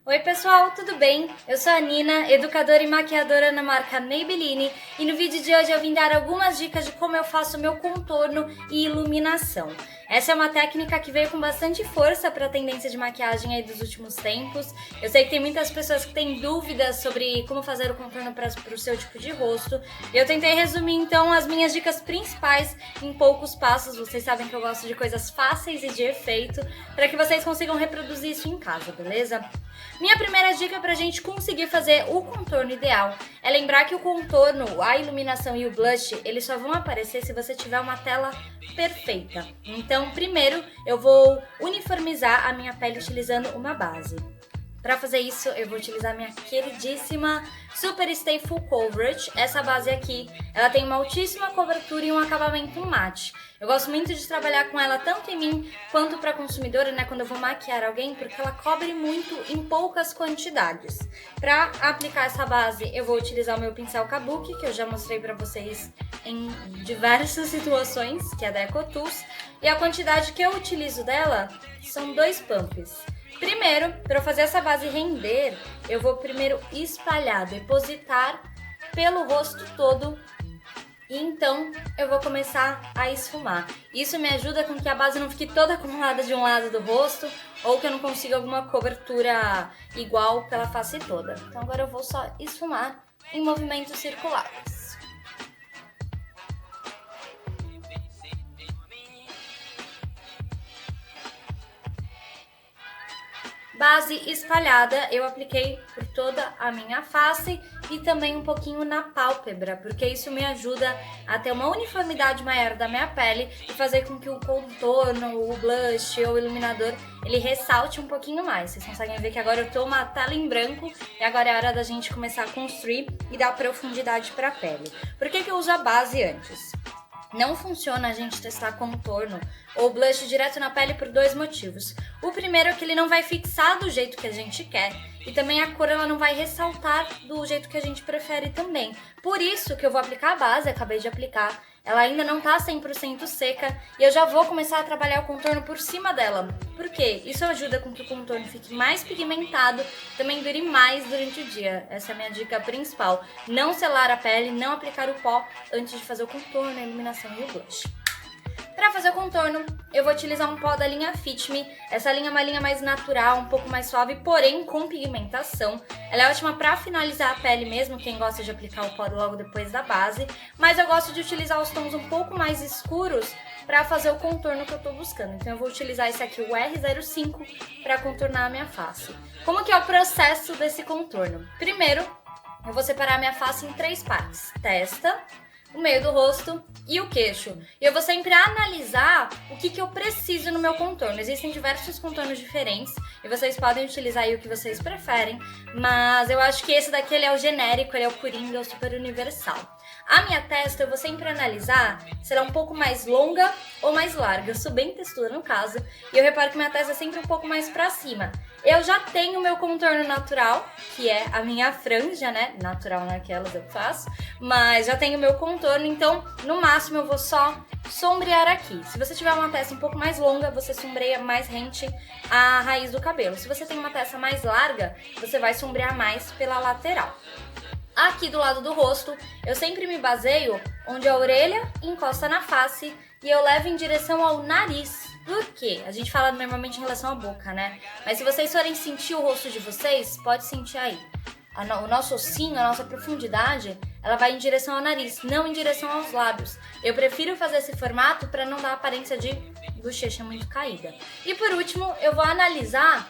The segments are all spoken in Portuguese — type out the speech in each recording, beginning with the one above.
Oi pessoal, tudo bem? Eu sou a Nina, educadora e maquiadora na marca Maybelline, e no vídeo de hoje eu vim dar algumas dicas de como eu faço meu contorno e iluminação. Essa é uma técnica que veio com bastante força para a tendência de maquiagem aí dos últimos tempos. Eu sei que tem muitas pessoas que têm dúvidas sobre como fazer o contorno para o seu tipo de rosto. E eu tentei resumir então as minhas dicas principais em poucos passos. Vocês sabem que eu gosto de coisas fáceis e de efeito, para que vocês consigam reproduzir isso em casa, beleza? Minha primeira dica pra gente conseguir fazer o contorno ideal é lembrar que o contorno, a iluminação e o blush, eles só vão aparecer se você tiver uma tela perfeita. Então, primeiro, eu vou uniformizar a minha pele utilizando uma base. Para fazer isso, eu vou utilizar minha queridíssima Super Stay Full Coverage. Essa base aqui, ela tem uma altíssima cobertura e um acabamento mate. Eu gosto muito de trabalhar com ela tanto em mim quanto para consumidora, né, quando eu vou maquiar alguém, porque ela cobre muito em poucas quantidades. Para aplicar essa base, eu vou utilizar o meu pincel Kabuki, que eu já mostrei para vocês em diversas situações, que é da EcoTools. E a quantidade que eu utilizo dela são 2 pumps. Primeiro, para eu fazer essa base render, eu vou primeiro espalhar, depositar pelo rosto todo e então eu vou começar a esfumar. Isso me ajuda com que a base não fique toda acumulada de um lado do rosto ou que eu não consiga alguma cobertura igual pela face toda. Então agora eu vou só esfumar em movimentos circulares. Base espalhada, eu apliquei por toda a minha face e também um pouquinho na pálpebra, porque isso me ajuda a ter uma uniformidade maior da minha pele e fazer com que o contorno, o blush ou o iluminador, ele ressalte um pouquinho mais. Vocês conseguem ver que agora eu tô uma tela em branco e agora é hora da gente começar a construir e dar profundidade para a pele. Por que eu uso a base antes? Não funciona a gente testar contorno ou blush direto na pele por 2 motivos. O primeiro é que ele não vai fixar do jeito que a gente quer e também a cor ela não vai ressaltar do jeito que a gente prefere também. Por isso que eu vou aplicar a base, acabei de aplicar, ela ainda não tá 100% seca e eu já vou começar a trabalhar o contorno por cima dela. Por quê? Isso ajuda com que o contorno fique mais pigmentado, também dure mais durante o dia. Essa é a minha dica principal. Não selar a pele, não aplicar o pó antes de fazer o contorno, a iluminação e o blush. Para fazer o contorno, eu vou utilizar um pó da linha Fit Me. Essa linha é uma linha mais natural, um pouco mais suave, porém com pigmentação. Ela é ótima para finalizar a pele mesmo, quem gosta de aplicar o pó logo depois da base. Mas eu gosto de utilizar os tons um pouco mais escuros para fazer o contorno que eu estou buscando. Então eu vou utilizar esse aqui, o R05, para contornar a minha face. Como que é o processo desse contorno? Primeiro, eu vou separar a minha face em 3 partes. Testa, o meio do rosto e o queixo. E eu vou sempre analisar o que eu preciso no meu contorno. Existem diversos contornos diferentes e vocês podem utilizar aí o que vocês preferem, mas eu acho que esse daqui ele é o genérico, ele é o coringa, é o super universal. A minha testa eu vou sempre analisar se ela é um pouco mais longa ou mais larga. Eu sou bem textura no caso, e eu reparo que minha testa é sempre um pouco mais pra cima. Eu já tenho o meu contorno natural, que é a minha franja, né? Natural naquelas eu faço, mas já tenho o meu contorno, então no máximo eu vou só sombrear aqui. Se você tiver uma testa um pouco mais longa, você sombreia mais rente à raiz do cabelo. Se você tem uma testa mais larga, você vai sombrear mais pela lateral. Aqui do lado do rosto, eu sempre me baseio onde a orelha encosta na face e eu levo em direção ao nariz. Por quê? A gente fala normalmente em relação à boca, né? Mas se vocês forem sentir o rosto de vocês, pode sentir aí. O nosso ossinho, a nossa profundidade, ela vai em direção ao nariz, não em direção aos lábios. Eu prefiro fazer esse formato para não dar aparência de bochecha muito caída. E por último, eu vou analisar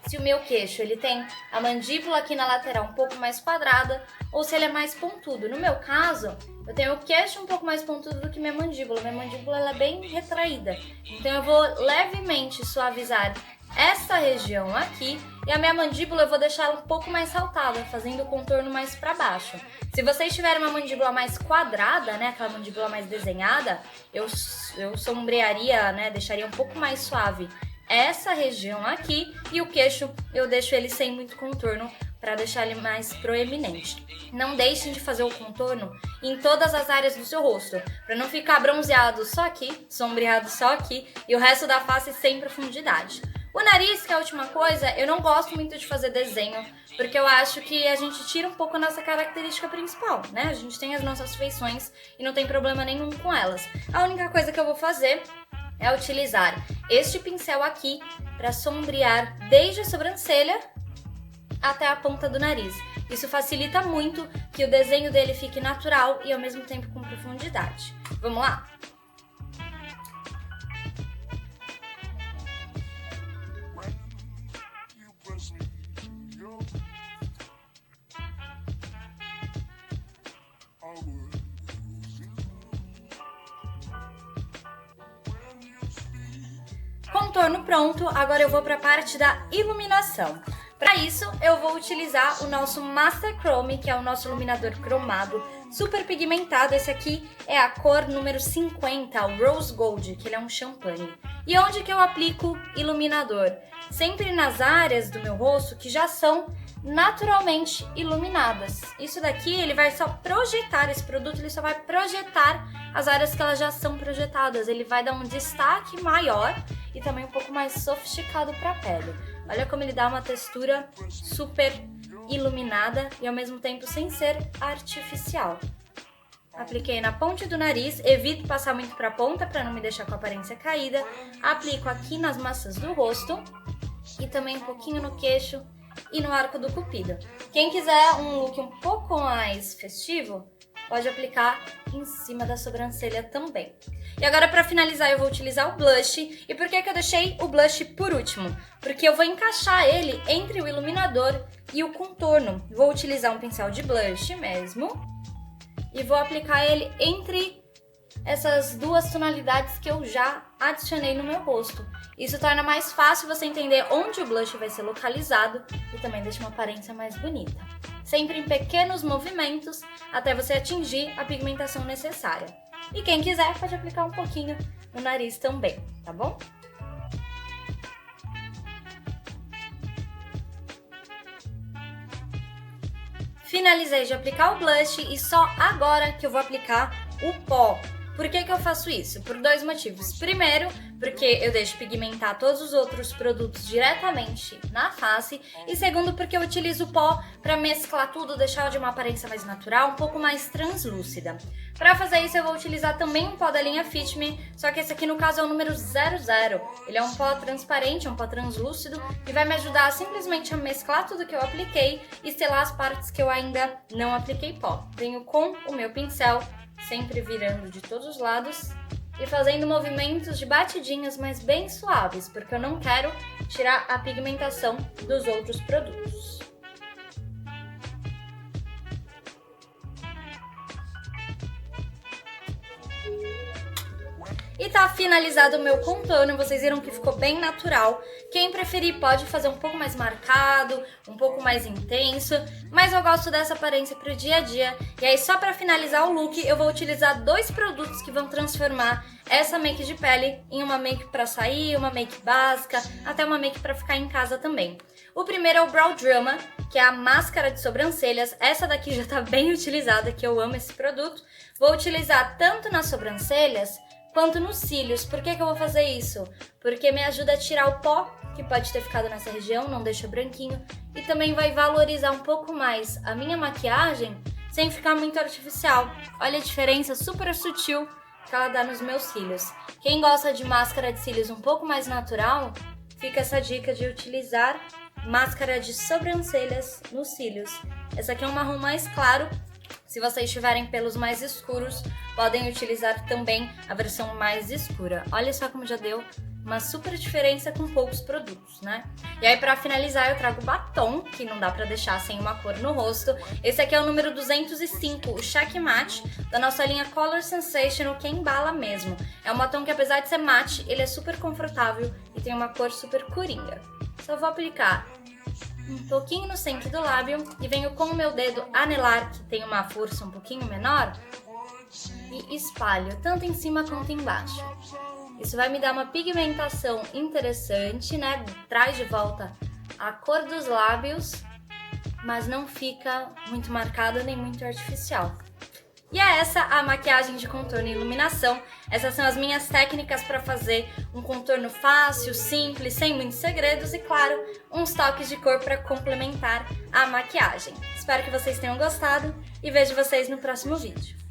se o meu queixo ele tem a mandíbula aqui na lateral um pouco mais quadrada ou se ele é mais pontudo. No meu caso, eu tenho o queixo um pouco mais pontudo do que minha mandíbula. Minha mandíbula ela é bem retraída. Então eu vou levemente suavizar essa região aqui e a minha mandíbula eu vou deixar ela um pouco mais saltada, fazendo o contorno mais para baixo. Se vocês tiverem uma mandíbula mais quadrada, né, aquela mandíbula mais desenhada, eu sombrearia, né, deixaria um pouco mais suave essa região aqui e o queixo eu deixo ele sem muito contorno para deixar ele mais proeminente. Não deixem de fazer o contorno em todas as áreas do seu rosto, para não ficar bronzeado só aqui, sombreado só aqui e o resto da face sem profundidade. O nariz, que é a última coisa, eu não gosto muito de fazer desenho, porque eu acho que a gente tira um pouco a nossa característica principal, né? A gente tem as nossas feições e não tem problema nenhum com elas. A única coisa que eu vou fazer é utilizar este pincel aqui para sombrear desde a sobrancelha até a ponta do nariz. Isso facilita muito que o desenho dele fique natural e ao mesmo tempo com profundidade. Vamos lá? Contorno pronto, agora eu vou para a parte da iluminação. Para isso, eu vou utilizar o nosso Master Chrome, que é o nosso iluminador cromado, super pigmentado. Esse aqui é a cor número 50, o Rose Gold, que ele é um champanhe. E onde que eu aplico iluminador? Sempre nas áreas do meu rosto que já são naturalmente iluminadas. Isso daqui, ele vai só projetar, esse produto ele só vai projetar as áreas que elas já são projetadas. Ele vai dar um destaque maior e também um pouco mais sofisticado para a pele. Olha como ele dá uma textura super iluminada e ao mesmo tempo sem ser artificial. Apliquei na ponte do nariz, evito passar muito para a ponta para não me deixar com a aparência caída. Aplico aqui nas maçãs do rosto e também um pouquinho no queixo e no arco do cupido. Quem quiser um look um pouco mais festivo, pode aplicar em cima da sobrancelha também. E agora, para finalizar, eu vou utilizar o blush. E por que eu deixei o blush por último? Porque eu vou encaixar ele entre o iluminador e o contorno. Vou utilizar um pincel de blush mesmo e vou aplicar ele entre essas duas tonalidades que eu já adicionei no meu rosto. Isso torna mais fácil você entender onde o blush vai ser localizado e também deixa uma aparência mais bonita. Sempre em pequenos movimentos até você atingir a pigmentação necessária. E quem quiser pode aplicar um pouquinho no nariz também, tá bom? Finalizei de aplicar o blush e só agora que eu vou aplicar o pó. Por que eu faço isso? Por dois motivos. Primeiro, porque eu deixo pigmentar todos os outros produtos diretamente na face. E segundo, porque eu utilizo o pó para mesclar tudo, deixar de uma aparência mais natural, um pouco mais translúcida. Para fazer isso, eu vou utilizar também um pó da linha Fit Me, só que esse aqui no caso é o número 00. Ele é um pó transparente, é um pó translúcido e vai me ajudar simplesmente a mesclar tudo que eu apliquei e selar as partes que eu ainda não apliquei pó. Venho com o meu pincel, sempre virando de todos os lados e fazendo movimentos de batidinhas, mas bem suaves, porque eu não quero tirar a pigmentação dos outros produtos. E tá finalizado o meu contorno, vocês viram que ficou bem natural. Quem preferir pode fazer um pouco mais marcado, um pouco mais intenso, mas eu gosto dessa aparência pro dia a dia. E aí só pra finalizar o look, eu vou utilizar dois produtos que vão transformar essa make de pele em uma make pra sair, uma make básica, até uma make pra ficar em casa também. O primeiro é o Brow Drama, que é a máscara de sobrancelhas. Essa daqui já tá bem utilizada, que eu amo esse produto. Vou utilizar tanto nas sobrancelhas quanto nos cílios. Por que eu vou fazer isso? Porque me ajuda a tirar o pó que pode ter ficado nessa região, não deixa branquinho, e também vai valorizar um pouco mais a minha maquiagem sem ficar muito artificial. Olha a diferença super sutil que ela dá nos meus cílios. Quem gosta de máscara de cílios um pouco mais natural, fica essa dica de utilizar máscara de sobrancelhas nos cílios. Essa aqui é um marrom mais claro. Se vocês tiverem pelos mais escuros, podem utilizar também a versão mais escura. Olha só como já deu uma super diferença com poucos produtos, né? E aí, pra finalizar, eu trago batom, que não dá pra deixar sem uma cor no rosto. Esse aqui é o número 205, o Check Matte, da nossa linha Color Sensation, que embala mesmo. É um batom que, apesar de ser matte, ele é super confortável e tem uma cor super coringa. Só vou aplicar um pouquinho no centro do lábio e venho com o meu dedo anelar, que tem uma força um pouquinho menor, e espalho tanto em cima quanto embaixo. Isso vai me dar uma pigmentação interessante, né? Traz de volta a cor dos lábios, mas não fica muito marcado nem muito artificial. E é essa a maquiagem de contorno e iluminação. Essas são as minhas técnicas para fazer um contorno fácil, simples, sem muitos segredos e, claro, uns toques de cor para complementar a maquiagem. Espero que vocês tenham gostado e vejo vocês no próximo vídeo.